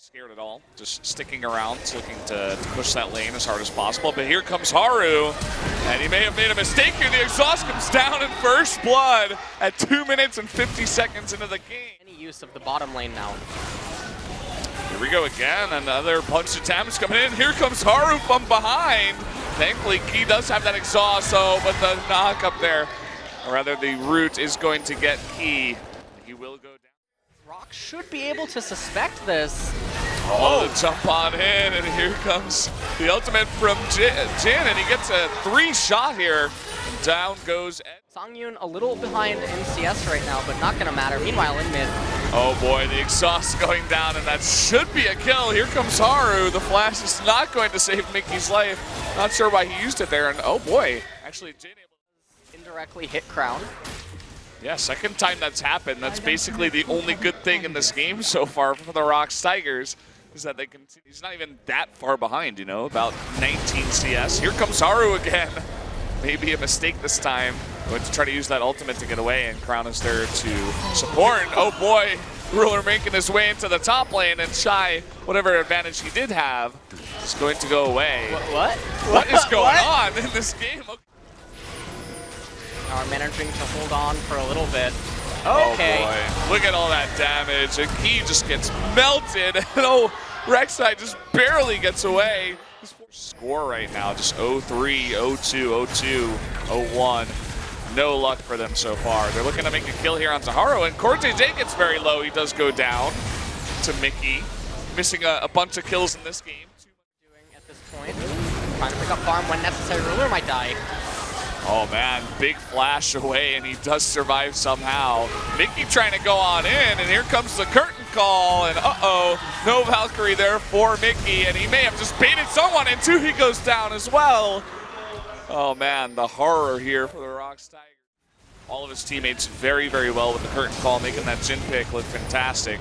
Scared at all, just sticking around, looking to push that lane as hard as possible. But here comes Haru, and he may have made a mistake here. The exhaust comes down in first blood at 2 minutes and 50 seconds into the game. Any use of the bottom lane now. Here we go again, another punch attempts coming in. Here comes Haru from behind. Thankfully, Key does have that exhaust, but the knock up there, or rather the root is going to get Key. He will go down. ROX should be able to suspect this. Oh, the jump on in, and here comes the ultimate from Jin, and he gets a 3-shot here. And down goes Ed. Songyun a little behind in CS right now, but not going to matter. Meanwhile, in mid. Oh boy, the exhaust going down, and that should be a kill. Here comes Haru. The flash is not going to save Mickey's life. Not sure why he used it there, and oh boy, actually Jin able to indirectly hit Crown. yeah, second time that's happened. That's basically the only good thing in this game so far for the ROX Tigers, is that they can. He's not even that far behind, you know, about 19 CS. Here comes Haru again. Maybe a mistake this time. Going to try to use that ultimate to get away, and Crown is there to support. Oh boy, Ruler making his way into the top lane, and Shy, whatever advantage he did have, is going to go away. What is going on in this game? Now we're managing to hold on for a little bit. Okay. Oh boy, look at all that damage, and Key just gets melted, and oh, Rek'Sai just barely gets away. Score right now, just 0-3, 0-2, 0-2, 0-1. No luck for them so far. They're looking to make a kill here on Haru, and Cortez gets very low. He does go down to Mickey, missing a bunch of kills in this game. Doing at this point, trying to pick up farm when necessary. Ruler might die. Oh man, big flash away, and he does survive somehow. Mickey trying to go on in, and here comes the curtain call, and uh-oh, no Valkyrie there for Mickey, and he may have just baited someone, and two, he goes down as well. Oh man, the horror here for the ROX Tigers. All of his teammates very, very well with the curtain call, making that Jin pick look fantastic.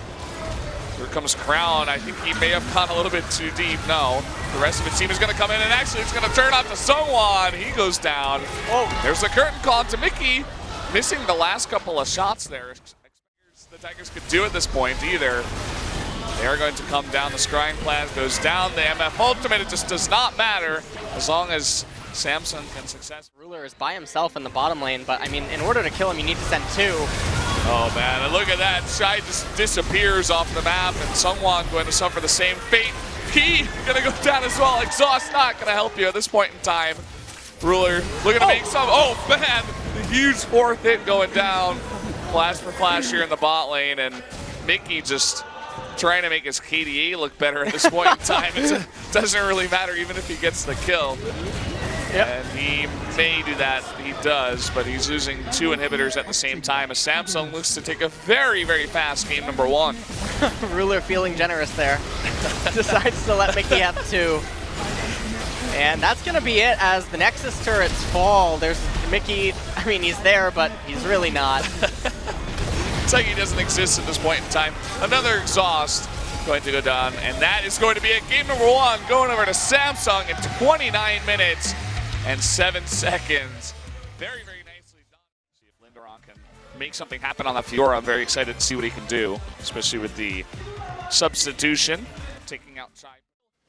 Here comes Crown. I think he may have gone a little bit too deep. No, the rest of his team is going to come in, and actually it's going to turn out to Sungwon. He goes down. Oh, there's the curtain call to Mickey, missing the last couple of shots there. The Tigers could do at this point either. They are going to come down. The scrying plan goes down. The MF ultimate, it just does not matter as long as Samsung can success. Ruler is by himself in the bottom lane, but I mean, in order to kill him, you need to send two. Oh man, and look at that. Shy just disappears off the map, and Sungwon going to suffer the same fate. Key gonna go down as well. Exhaust not gonna help you at this point in time. Ruler looking to make some. Oh man, the huge fourth hit going down. Flash for flash here in the bot lane, and Mickey just trying to make his KDA look better at this point in time. It doesn't really matter even if he gets the kill. Yep. And he may do that, he does, but he's losing two inhibitors at the same time as Samsung looks to take a very, very fast game number one. Ruler feeling generous there. Decides to let Mickey have two. And that's going to be it as the Nexus turrets fall. There's Mickey, I mean, he's there, but he's really not. It's like he doesn't exist at this point in time. Another exhaust going to go down, and that is going to be it. Game number one going over to Samsung in 29 minutes and 7 seconds. Very, very nicely done. See if Linderon can make something happen on the Fiora. I'm very excited to see what he can do, especially with the substitution, taking out Shy.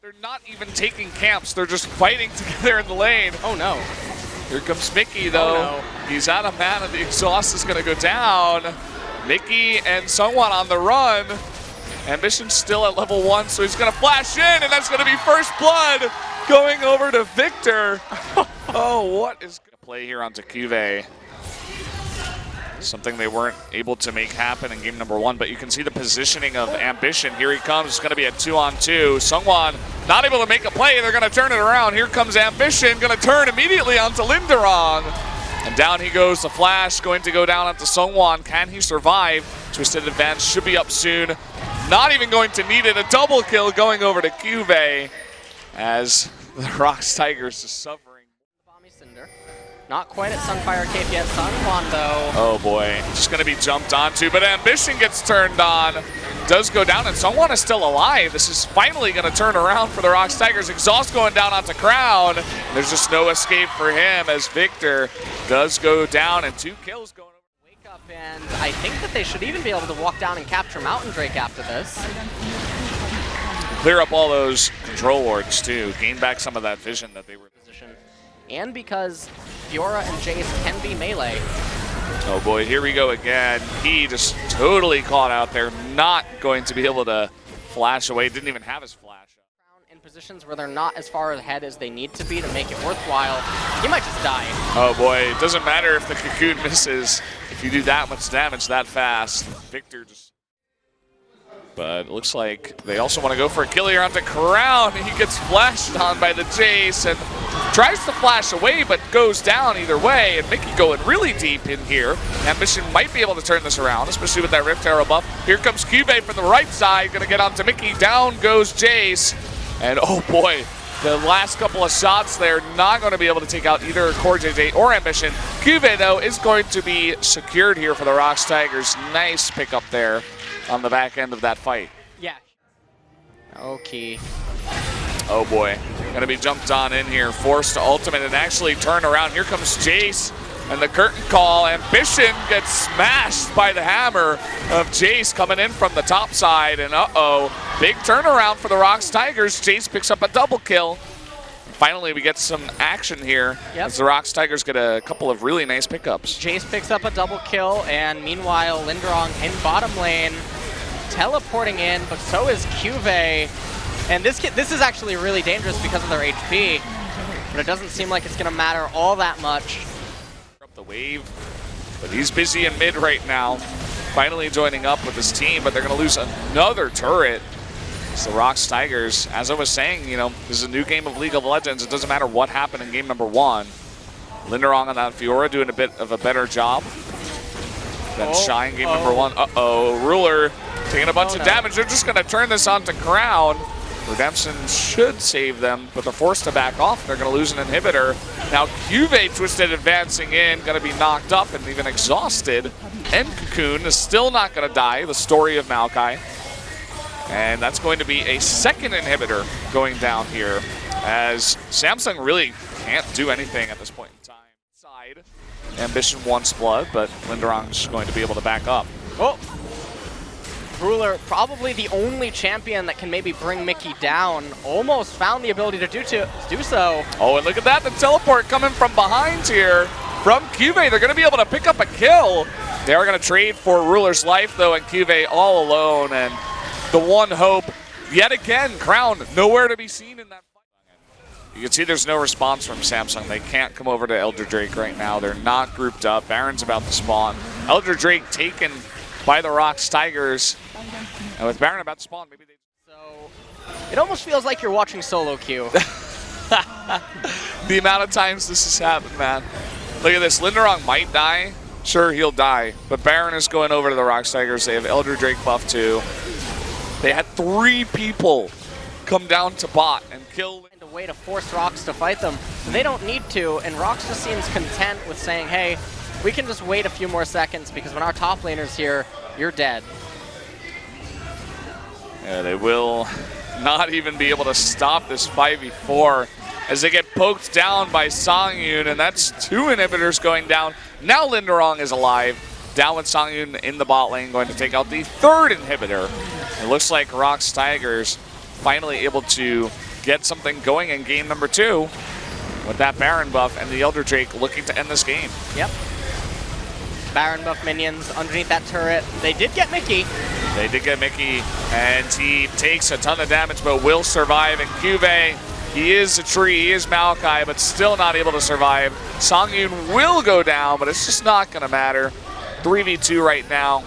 They're not even taking camps. They're just fighting together in the lane. Oh no. Here comes Mickey though. Oh, no. He's out of mana. The exhaust is going to go down. Mickey and Sungwon on the run. Ambition's still at level 1, so he's going to flash in, and that's going to be first blood going over to Victor. Oh, what is going to play here onto Juve? Something they weren't able to make happen in game number one, but you can see the positioning of Ambition. Here he comes. It's going to be a 2-on-2. Sungwon not able to make a play. They're going to turn it around. Here comes Ambition, going to turn immediately onto Linderong. And down he goes. The flash going to go down onto Sungwon. Can he survive? Twisted Advance should be up soon. Not even going to need it. A double kill going over to Juve as the ROX Tigers is suffering. Not quite at Sunfire KPN. Sungwon though. Oh boy, just going to be jumped onto, but Ambition gets turned on. Does go down, and Sungwon is still alive. This is finally going to turn around for the ROX Tigers. Exhaust going down onto Crown. There's just no escape for him as Victor does go down, and 2 kills going over. Wake up, and I think that they should even be able to walk down and capture Mountain Drake after this. clear up all those control wards too, gain back some of that vision that they were position. And because Fiora and Jace can be melee. Oh boy, here we go again. He just totally caught out there, not going to be able to flash away, didn't even have his flash. In positions where they're not as far ahead as they need to be to make it worthwhile, he might just die. Oh boy, it doesn't matter if the cocoon misses. If you do that much damage that fast, Victor just... But it looks like they also want to go for a kill here onto Crown. He gets flashed on by the Jace and tries to flash away, but goes down either way. And Mickey going really deep in here. Ambition might be able to turn this around, especially with that Rift Arrow buff. Here comes Cube from the right side, going to get onto Mickey. Down goes Jace. And oh boy, the last couple of shots there, not going to be able to take out either Core JJ or Ambition. Cube, though, is going to be secured here for the ROX Tigers. Nice pickup there on the back end of that fight. Yeah. Okay. Oh boy, gonna be jumped on in here, forced to ultimate and actually turn around. Here comes Jace and the curtain call. Ambition gets smashed by the hammer of Jace coming in from the top side, and big turnaround for the ROX Tigers. Jace picks up a double kill. Finally, we get some action here as the ROX Tigers get a couple of really nice pickups. Jace picks up a double kill, and meanwhile, Linderong in bottom lane, teleporting in, but so is Cuvée. And this is actually really dangerous because of their HP, but it doesn't seem like it's going to matter all that much. Up the wave, but he's busy in mid right now, finally joining up with his team, but they're going to lose another turret. It's the ROX Tigers. As I was saying, you know, this is a new game of League of Legends. It doesn't matter what happened in game number 1. Linderong on that Fiora doing a bit of a better job than Shy in game number 1. Ruler taking a bunch of damage. They're just going to turn this on to Crown. Redemption should save them, but they're forced to back off. They're going to lose an inhibitor. Now Cuvée Twisted advancing in, going to be knocked up and even exhausted. And Cocoon is still not going to die, the story of Maokai. And that's going to be a second inhibitor going down here, as Samsung really can't do anything at this point in time. Side, Ambition wants blood, but Linderong's going to be able to back up. Oh! Ruler, probably the only champion that can maybe bring Mickey down, almost found the ability to do so. Oh, and look at that, the teleport coming from behind here from Cuvée. They're going to be able to pick up a kill. They are going to trade for Ruler's life, though, and Cuvée all alone, and the one hope, yet again, Crown, nowhere to be seen in that fight. You can see there's no response from Samsung. They can't come over to Elder Drake right now. They're not grouped up. Baron's about to spawn. Elder Drake taken by the ROX Tigers. And with Baron about to spawn, maybe they... So, it almost feels like you're watching solo queue. The amount of times this has happened, man. Look at this. Linderong might die. Sure, he'll die. But Baron is going over to the ROX Tigers. They have Elder Drake buff too. They had 3 people come down to bot and kill. And a way to force ROX to fight them. They don't need to, and ROX just seems content with saying, hey, we can just wait a few more seconds because when our top laner's here, you're dead. Yeah, they will not even be able to stop this 5v4 as they get poked down by Songyun, and that's 2 inhibitors going down. Now Linderong is alive. Down with Songyun in the bot lane, going to take out the 3rd inhibitor. It looks like ROX Tigers finally able to get something going in game number 2 with that Baron buff and the Elder Drake looking to end this game. Yep. Baron buff minions underneath that turret. They did get Mickey. They did get Mickey, and he takes a ton of damage, but will survive. And Cuvée, he is a tree, he is Maokai, but still not able to survive. Songyun will go down, but it's just not going to matter. 3v2 right now.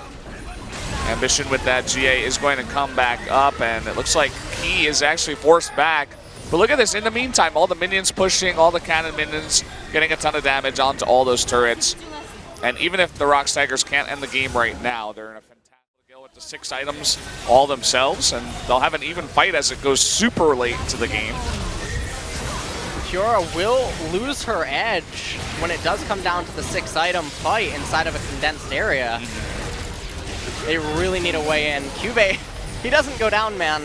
Ambition with that GA is going to come back up, and it looks like he is actually forced back. But look at this, in the meantime, all the minions pushing, all the cannon minions getting a ton of damage onto all those turrets. And even if the ROX Tigers can't end the game right now, they're in a fantastic go with the 6 items all themselves, and they'll have an even fight as it goes super late into the game. Fiora will lose her edge when it does come down to the 6-item fight inside of a condensed area. They really need a way in. Cuvée, he doesn't go down, man.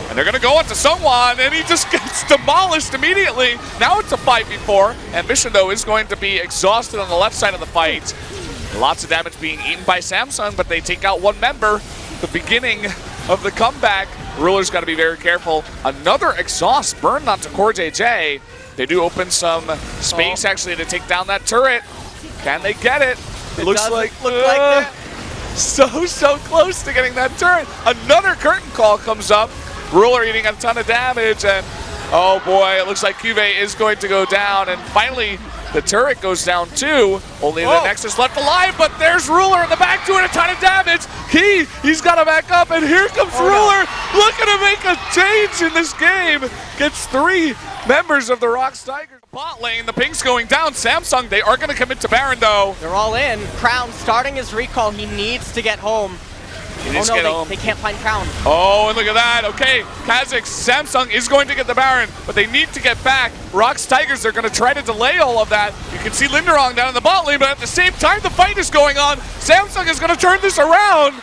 And they're going to go up to someone, and he just gets demolished immediately. Now it's a 5v4. Ambition, though, is going to be exhausted on the left side of the fight. Lots of damage being eaten by Samsung, but they take out 1 member. The beginning of the comeback. Ruler's got to be very careful. Another exhaust burned onto CoreJJ. They do open some space actually to take down that turret. Can they get it? It looks like so close to getting that turret. Another curtain call comes up. Ruler eating a ton of damage, and oh boy, it looks like Cuvée is going to go down, and finally the turret goes down too. Only the Nexus left alive, but there's Ruler in the back doing a ton of damage. He's got to back up, and here comes Ruler looking to make a change in this game. Gets 3 members of the ROX Tigers. Bot lane, the ping's going down. Samsung, they are going to commit to Baron though. They're all in. Crown starting his recall. He needs to get home. They can't find Crown. Oh, and look at that. Okay, Kazakh, Samsung is going to get the Baron, but they need to get back. ROX Tigers, they're going to try to delay all of that. You can see Linderong down in the bot lane, but at the same time, the fight is going on. Samsung is going to turn this around,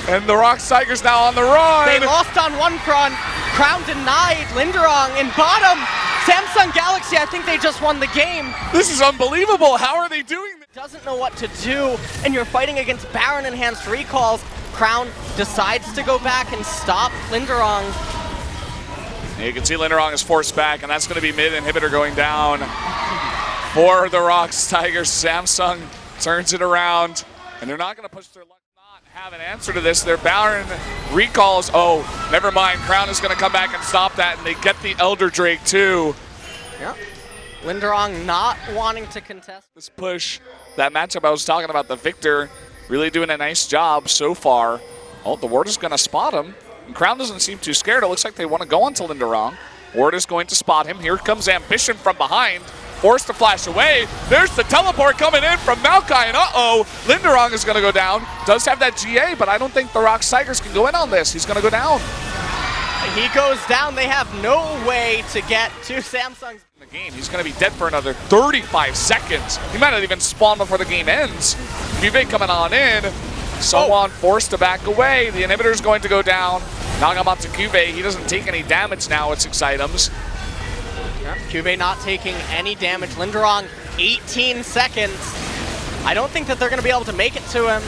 and the ROX Tigers now on the run. They lost on one front. Crown denied. Linderong in bottom. Samsung Galaxy, I think they just won the game. This is unbelievable. How are they doing this? Doesn't know what to do, and you're fighting against Baron enhanced recalls. Crown decides to go back and stop Linderong. You can see Linderong is forced back, and that's going to be mid inhibitor going down for the ROX Tigers. Samsung turns it around, and they're not going to push their luck. Not have an answer to this. Their Baron recalls. Oh, never mind. Crown is going to come back and stop that, and they get the Elder Drake too. Yep. Linderong not wanting to contest this push. That matchup I was talking about, the Victor. Really doing a nice job so far. Oh, the Ward is going to spot him. And Crown doesn't seem too scared. It looks like they want to go onto Linderong. Ward is going to spot him. Here comes Ambition from behind. Forced to flash away. There's the teleport coming in from Maokai. And uh-oh, Linderong is going to go down. Does have that GA, but I don't think the ROX Tigers can go in on this. He's going to go down. He goes down. They have no way to get to Samsung's the game. He's going to be dead for another 35 seconds. He might not even spawn before the game ends. Cuvée coming on in. Someone forced to back away. The inhibitor is going to go down. Nagamata Cuvée, he doesn't take any damage now at 6 items. Yeah, Cuvée not taking any damage. Linderong, 18 seconds. I don't think that they're going to be able to make it to him.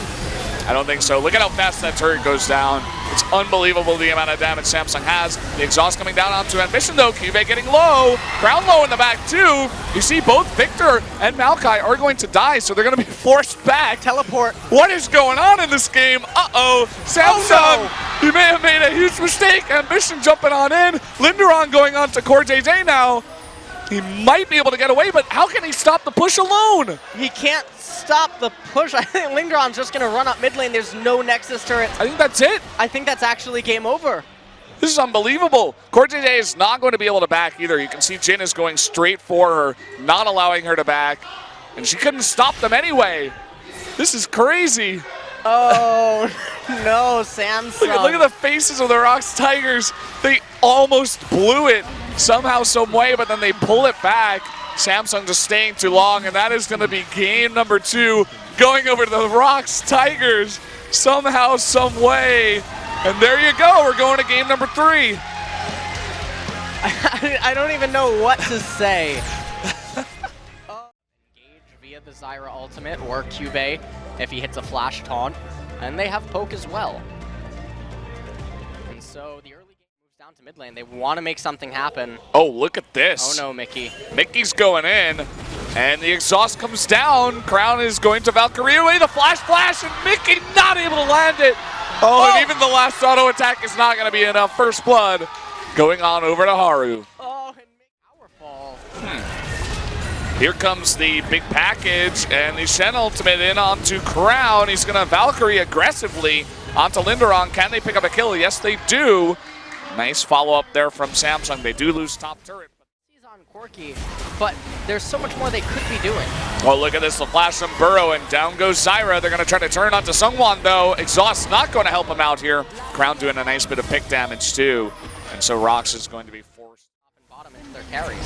I don't think so. Look at how fast that turret goes down. It's unbelievable the amount of damage Samsung has. The exhaust coming down onto Ambition though. Cuvée getting low. Crown low in the back too. You see both Victor and Maokai are going to die, so they're going to be forced back. Teleport. What is going on in this game? Uh-oh. Samsung, he may have made a huge mistake. Ambition jumping on in. Linderong going on to CoreJJ now. He might be able to get away, but how can he stop the push alone? He can't stop the push. I think Linderong's just going to run up mid lane. There's no Nexus turret. I think that's it. I think that's actually game over. This is unbelievable. CoreJJ is not going to be able to back either. You can see Jin is going straight for her, not allowing her to back. And she couldn't stop them anyway. This is crazy. Oh, no, Samsung. Look at the faces of the ROX Tigers. They almost blew it somehow, some way, but then they pull it back. Samsung just staying too long, and that is going to be game number 2, going over to the ROX Tigers somehow, some way. And there you go, we're going to game number 3. I don't even know what to say. Engage via the Zyra ultimate or Cuvée if he hits a flash taunt, and they have poke as well. And so the early game moves down to mid lane. They want to make something happen. Oh, look at this. Oh no, Mickey. Mickey's going in, and the exhaust comes down. Crown is going to Valkyrie away, the flash, and Mickey not able to land it. Oh, and even the last auto attack is not going to be enough. First blood going on over to Haru. Oh, and powerful. Here comes the big package, and the Shen ultimate in onto Crown. He's going to Valkyrie aggressively onto Linderong. Can they pick up a kill? Yes, they do. Nice follow-up there from Samsung. They do lose top turret. He's on Corki, but there's so much more they could be doing. Oh, look at this. The flash from Burrow, and down goes Zyra. They're going to try to turn onto Sungwon, though. Exhaust not going to help him out here. Crown doing a nice bit of pick damage, too. And so ROX is going to be forced top and bottom into their carries.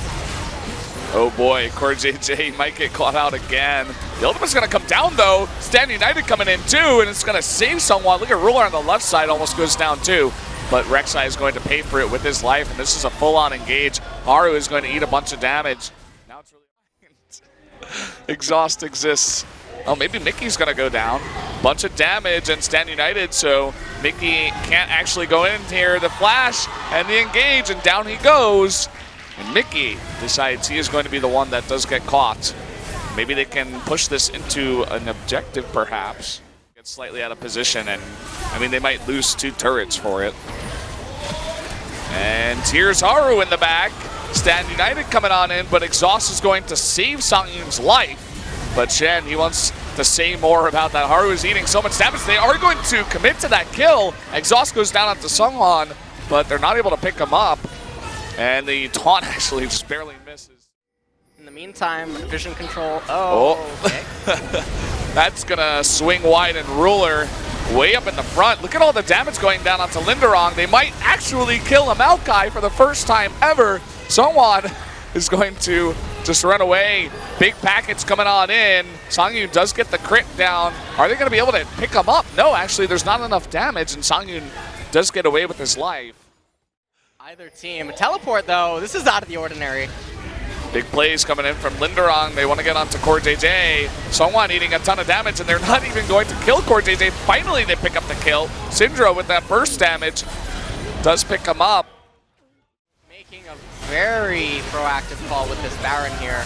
Oh boy, CoreJJ might get caught out again. The ultimate's going to come down though. Stand United coming in too, and it's going to save someone. Look at Ruler on the left side, almost goes down too. But Rek'Sai is going to pay for it with his life, and this is a full-on engage. Haru is going to eat a bunch of damage. Now it's really exhaust exists Oh, maybe Mickey's going to go down. Bunch of damage and Stand United, so Mickey can't actually go in here. The flash and the engage, and down he goes. And Mickey decides he is going to be the one that does get caught. Maybe they can push this into an objective, perhaps. Get slightly out of position, and I mean, they might lose 2 turrets for it. And here's Haru in the back. Stand United coming on in, but Exhaust is going to save Songyun's life. But Shen, he wants to say more about that. Haru is eating so much damage. They are going to commit to that kill. Exhaust goes down onto Seonghwan, but they're not able to pick him up. And the taunt actually just barely misses. In the meantime, vision control. Oh, okay. That's going to swing wide, and Ruler way up in the front. Look at all the damage going down onto Linderong. They might actually kill a Maokai for the first time ever. Seonghwan is going to just run away. Big packets coming on in. Songyun does get the crit down. Are they going to be able to pick him up? No, actually, there's not enough damage, and Songyun does get away with his life. Either team. Teleport, though, this is out of the ordinary. Big plays coming in from Linderong. They want to get onto Core JJ. Seonghwan eating a ton of damage, and they're not even going to kill Core JJ. Finally, they pick up the kill. Syndra with that burst damage does pick him up. Making a very proactive call with this Baron here.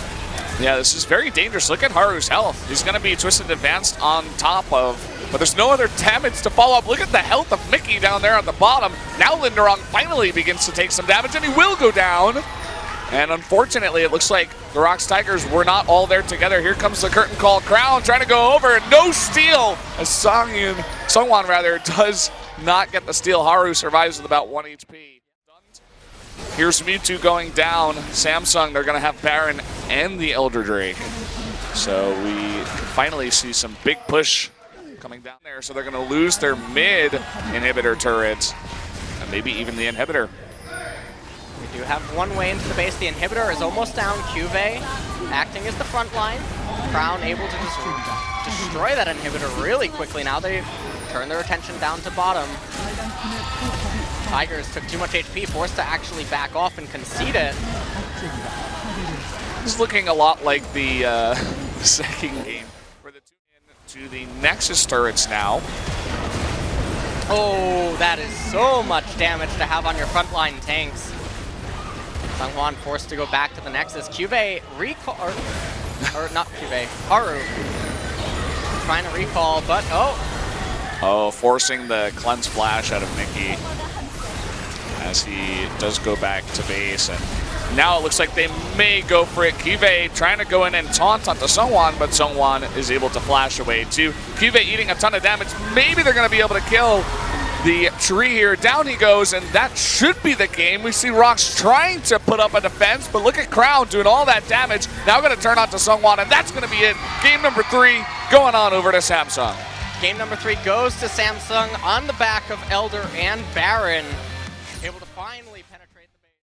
Yeah, this is very dangerous. Look at Haru's health. He's going to be Twisted Advanced on top of, but there's no other damage to follow up. Look at the health of Mickey down there at the bottom. Now Linderong finally begins to take some damage, and he will go down. And unfortunately, it looks like the ROX Tigers were not all there together. Here comes the curtain call. Crown trying to go over, and no steal as Seonghwan does not get the steal. Haru survives with about 1 HP. Here's Mewtwo going down. Samsung, they're going to have Baron and the Elder Drake. So we can finally see some big push coming down there. So they're going to lose their mid inhibitor turrets, and maybe even the inhibitor. We do have one way into the base. The inhibitor is almost down. Cuvée acting as the front line. Crown able to just destroy that inhibitor really quickly. Now they turn their attention down to bottom. Tigers took too much HP, forced to actually back off and concede it. This is looking a lot like the second game. For the to the Nexus turrets now. Oh, that is so much damage to have on your frontline tanks. Seonghwan forced to go back to the Nexus. Cuvée recall, or not Cuvée, Haru trying to recall, but Oh, forcing the cleanse flash out of Mickey as he does go back to base, and now it looks like they may go for it. Cuvée trying to go in and taunt onto Seonghwan, but Seonghwan is able to flash away too. Cuvée eating a ton of damage. Maybe they're going to be able to kill the tree here. Down he goes, and that should be the game. We see ROX trying to put up a defense, but look at Crown doing all that damage. Now going to turn on to Seonghwan, and that's going to be it. Game number 3 going on over to Samsung. Game number 3 goes to Samsung on the back of Elder and Baron. Able to finally penetrate.